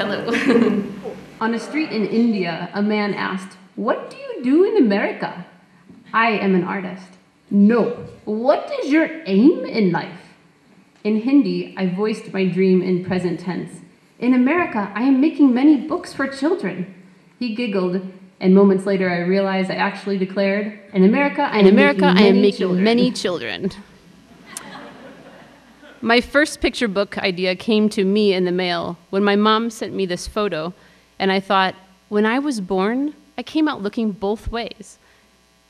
cello. On a street in India, a man asked, "What do you do in America?" "I am an artist." "No. What is your aim in life?" In Hindi, I voiced my dream in present tense. "In America, I am making many books for children." He giggled, and moments later I realized I actually declared, "In America, I am making many children." My first picture book idea came to me in the mail when my mom sent me this photo, and I thought, when I was born, I came out looking both ways.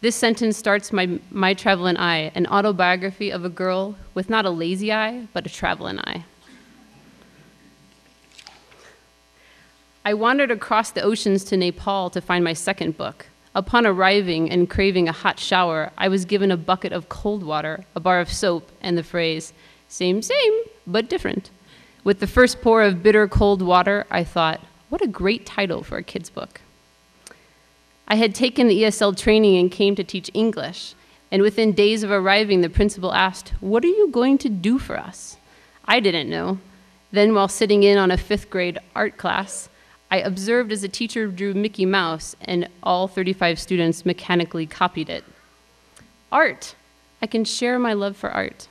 This sentence starts my travelin' eye, an autobiography of a girl with not a lazy eye, but a travelin' eye. I wandered across the oceans to Nepal to find my second book. Upon arriving and craving a hot shower, I was given a bucket of cold water, a bar of soap, and the phrase, "Same, but different." With the first pour of bitter cold water, I thought, what a great title for a kid's book. I had taken the ESL training and came to teach English, and within days of arriving, the principal asked, "What are you going to do for us?" I didn't know. Then, while sitting in on a 5th grade art class, I observed as a teacher drew Mickey Mouse, and all 35 students mechanically copied it. Art! I can share my love for art.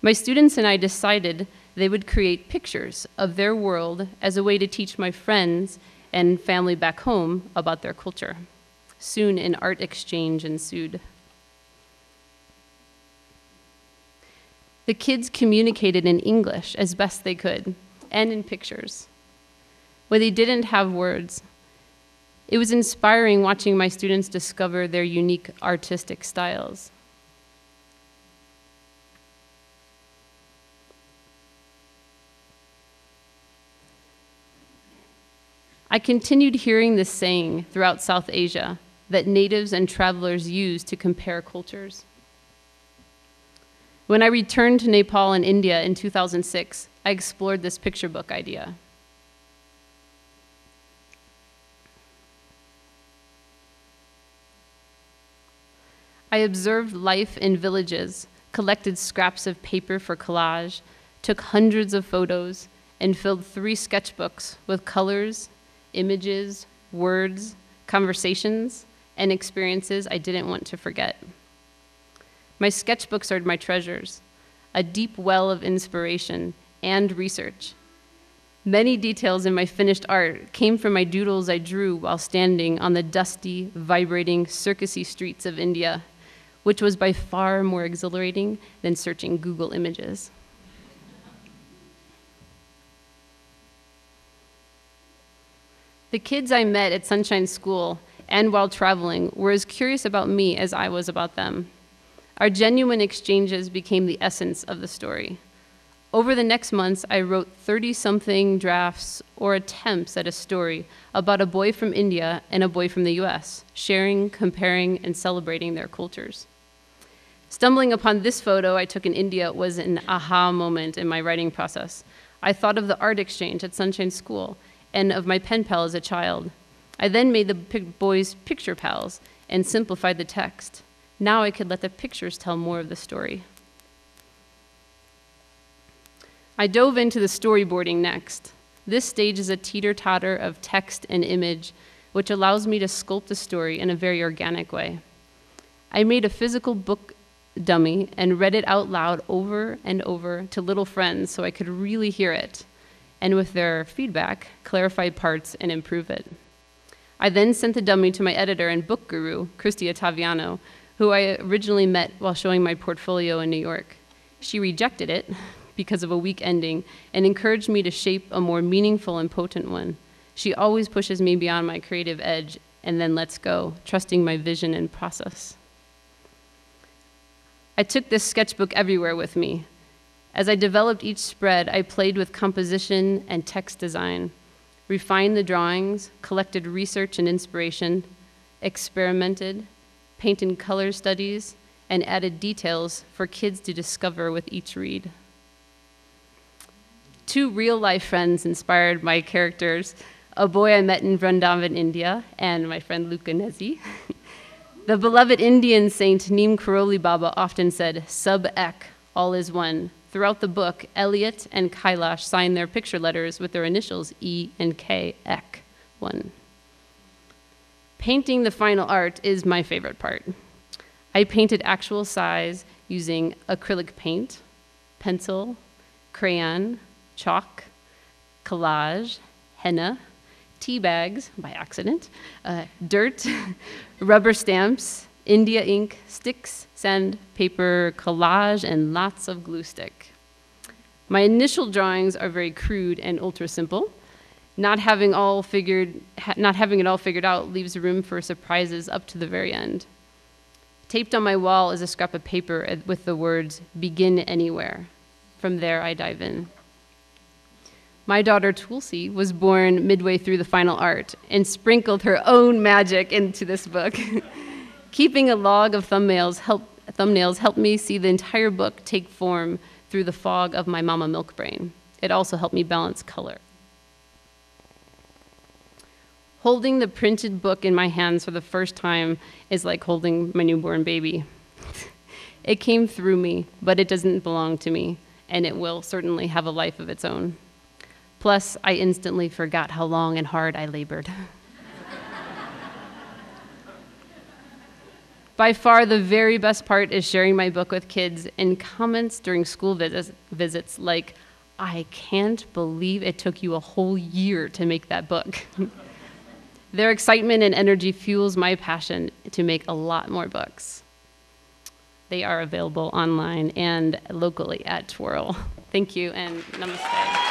My students and I decided they would create pictures of their world as a way to teach my friends and family back home about their culture. Soon an art exchange ensued. The kids communicated in English as best they could, and in pictures, when they didn't have words. It was inspiring watching my students discover their unique artistic styles. I continued hearing this saying throughout South Asia that natives and travelers use to compare cultures. When I returned to Nepal and India in 2006, I explored this picture book idea. I observed life in villages, collected scraps of paper for collage, took hundreds of photos, and filled 3 sketchbooks with colors, images, words, conversations, and experiences I didn't want to forget. My sketchbooks are my treasures, a deep well of inspiration and research. Many details in my finished art came from my doodles I drew while standing on the dusty, vibrating, circusy streets of India, which was by far more exhilarating than searching Google Images. The kids I met at Sunshine School and while traveling were as curious about me as I was about them. Our genuine exchanges became the essence of the story. Over the next months, I wrote 30-something drafts or attempts at a story about a boy from India and a boy from the US, sharing, comparing, and celebrating their cultures. Stumbling upon this photo I took in India was an aha moment in my writing process. I thought of the art exchange at Sunshine School and of my pen pal as a child. I then made the boys picture pals and simplified the text. Now I could let the pictures tell more of the story. I dove into the storyboarding next. This stage is a teeter-totter of text and image, which allows me to sculpt the story in a very organic way. I made a physical book dummy and read it out loud over and over to little friends so I could really hear it, and with their feedback, clarify parts and improve it. I then sent the dummy to my editor and book guru, Christy Ottaviano, who I originally met while showing my portfolio in New York. She rejected it because of a weak ending and encouraged me to shape a more meaningful and potent one. She always pushes me beyond my creative edge and then lets go, trusting my vision and process. I took this sketchbook everywhere with me. As I developed each spread, I played with composition and text design, refined the drawings, collected research and inspiration, experimented, painted color studies, and added details for kids to discover with each read. 2 real-life friends inspired my characters, a boy I met in Vrindavan, India, and my friend Luca Nezi. The beloved Indian saint Neem Karoli Baba often said, "Sub ek, all is one," Throughout the book, Elliot and Kailash sign their picture letters with their initials E and K, Ek, one. Painting the final art is my favorite part. I painted actual size using acrylic paint, pencil, crayon, chalk, collage, henna, tea bags by accident, dirt, rubber stamps, India ink, sticks, sand, paper, collage, and lots of glue stick. My initial drawings are very crude and ultra simple. Not having it all figured out leaves room for surprises up to the very end. Taped on my wall is a scrap of paper with the words, "Begin anywhere." From there, I dive in. My daughter Tulsi was born midway through the final art and sprinkled her own magic into this book. Keeping a log of thumbnails helped me see the entire book take form through the fog of my mama milk brain. It also helped me balance color. Holding the printed book in my hands for the first time is like holding my newborn baby. It came through me, but it doesn't belong to me, and it will certainly have a life of its own. Plus, I instantly forgot how long and hard I labored. By far, the very best part is sharing my book with kids and comments during school visits like, "I can't believe it took you a whole year to make that book." Their excitement and energy fuels my passion to make a lot more books. They are available online and locally at Twirl. Thank you, and namaste.